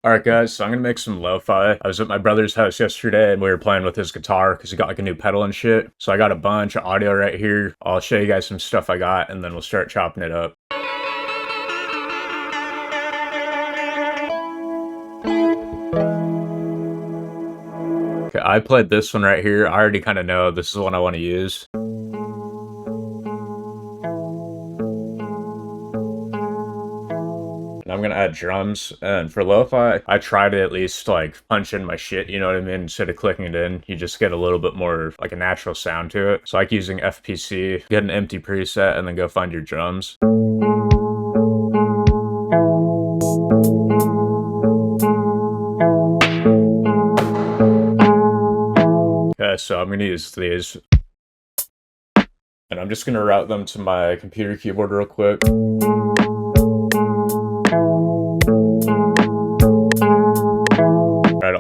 Alright guys, so I'm gonna make some lo-fi. I was at my brother's house yesterday and we were playing with his guitar because he got like a new pedal and shit. So I got a bunch of audio right here. I'll show you guys some stuff I got and then we'll start chopping it up. Okay, I played this one right here. I already kind of know this is the one I want to use. I'm gonna add drums, and for lo-fi, I try to at least like punch in my shit, you know what I mean? Instead of clicking it in, you just get a little bit more like a natural sound to it. So I like using FPC, get an empty preset, and then go find your drums. Okay, so I'm gonna use these. And I'm just gonna route them to my computer keyboard real quick.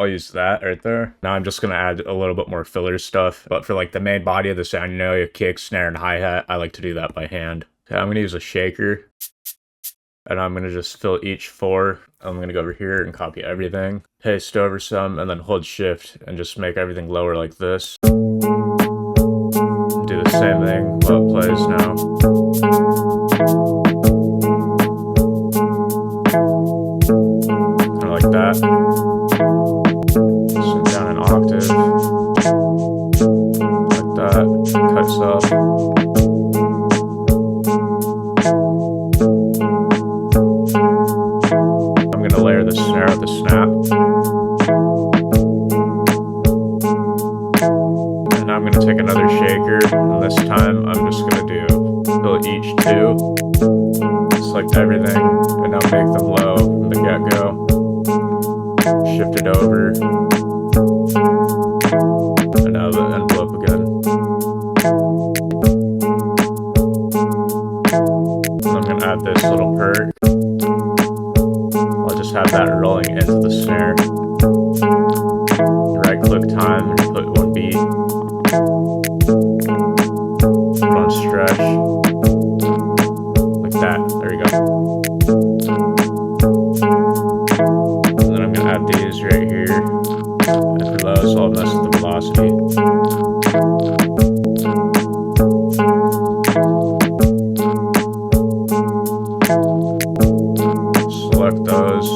I'll use that right there. Now I'm just gonna add a little bit more filler stuff, but for like the main body of the sound, you know, your kick, snare, and hi-hat, I like to do that by hand. Okay, I'm gonna use a shaker, and I'm gonna just fill each 4. I'm gonna go over here and copy everything, paste over some, and then hold shift and just make everything lower like this. Do the same thing while it plays now. Kind of like that. Down an octave, like that, cuts up. I'm gonna layer the snare with the snap. And I'm gonna take another shaker, and this time I'm just gonna fill each 2, select everything, and now make them low from the get-go. Shift it over. And now the envelope again. And I'm gonna add this little perk. I'll just have that rolling into the snare. Right click time and put 1 beat. Put on stretch. Like that. There you go. And then I'm gonna add these right here. After those, so I'll mess with the velocity. Select those.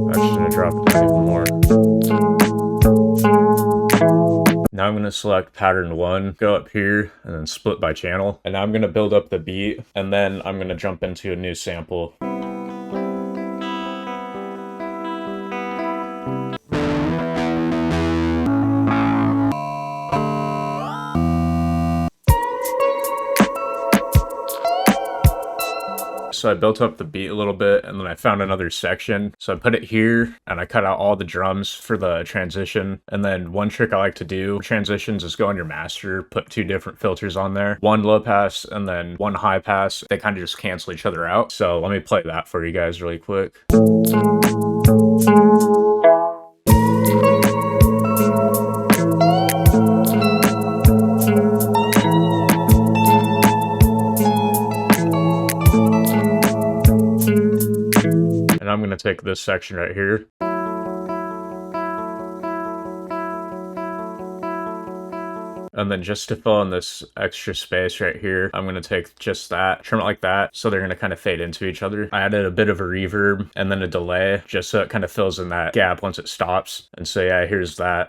I'm just gonna drop it down even more. Now I'm gonna select pattern 1, go up here, and then split by channel. And now I'm gonna build up the beat, and then I'm gonna jump into a new sample. So I built up the beat a little bit, and then I found another section. So I put it here, and I cut out all the drums for the transition. And then one trick I like to do for transitions is go on your master, put 2 different filters on there. 1 low pass, and then 1 high pass. They kind of just cancel each other out. So let me play that for you guys really quick. I'm going to take this section right here. And then just to fill in this extra space right here, I'm going to take just that, trim it like that, so they're going to kind of fade into each other. I added a bit of a reverb and then a delay, just so it kind of fills in that gap once it stops. And so yeah, here's that.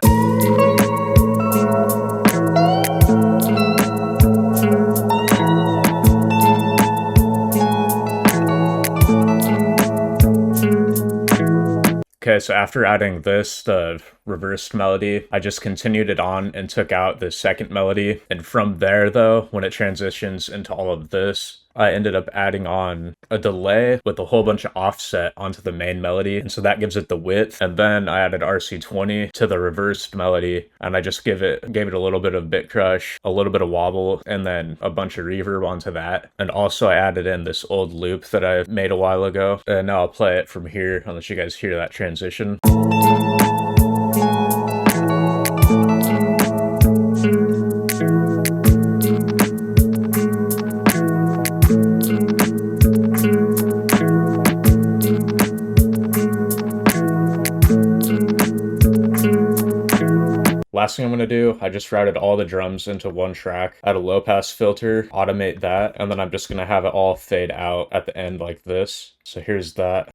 Okay, so after adding this, the reversed melody, I just continued it on and took out the second melody. And from there, though, when it transitions into all of this, I ended up adding on a delay with a whole bunch of offset onto the main melody. And so that gives it the width. And then I added RC20 to the reversed melody. And I just gave it a little bit of bit crush, a little bit of wobble, and then a bunch of reverb onto that. And also I added in this old loop that I made a while ago. And now I'll play it from here and let you guys hear that transition. last thing I'm gonna do, I just routed all the drums into one track, add a low pass filter, automate that, and then I'm just gonna have it all fade out at the end like this. So here's that.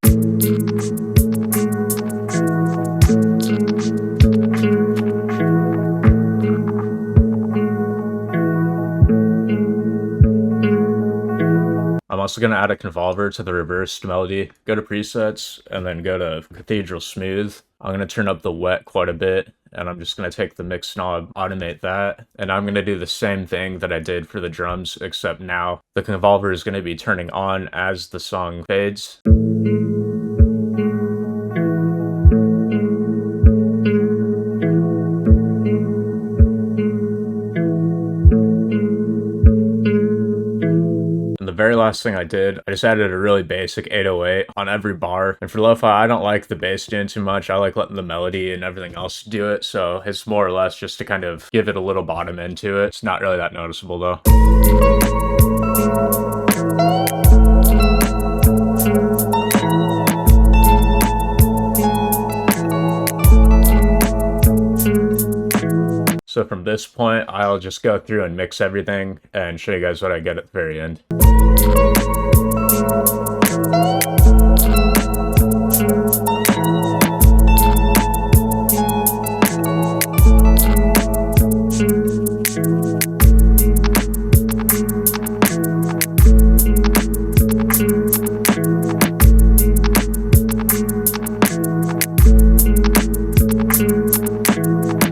I'm also going to add a convolver to the reversed melody. Go to presets and then go to Cathedral Smooth. I'm going to turn up the wet quite a bit, and I'm just going to take the mix knob, automate that, and I'm going to do the same thing that I did for the drums, except now the convolver is going to be turning on as the song fades. The very last thing I did, I just added a really basic 808 on every bar. And for lo-fi, I don't like the bass doing too much. I like letting the melody and everything else do it. So it's more or less just to kind of give it a little bottom end to it. It's not really that noticeable though. So from this point, I'll just go through and mix everything and show you guys what I get at the very end.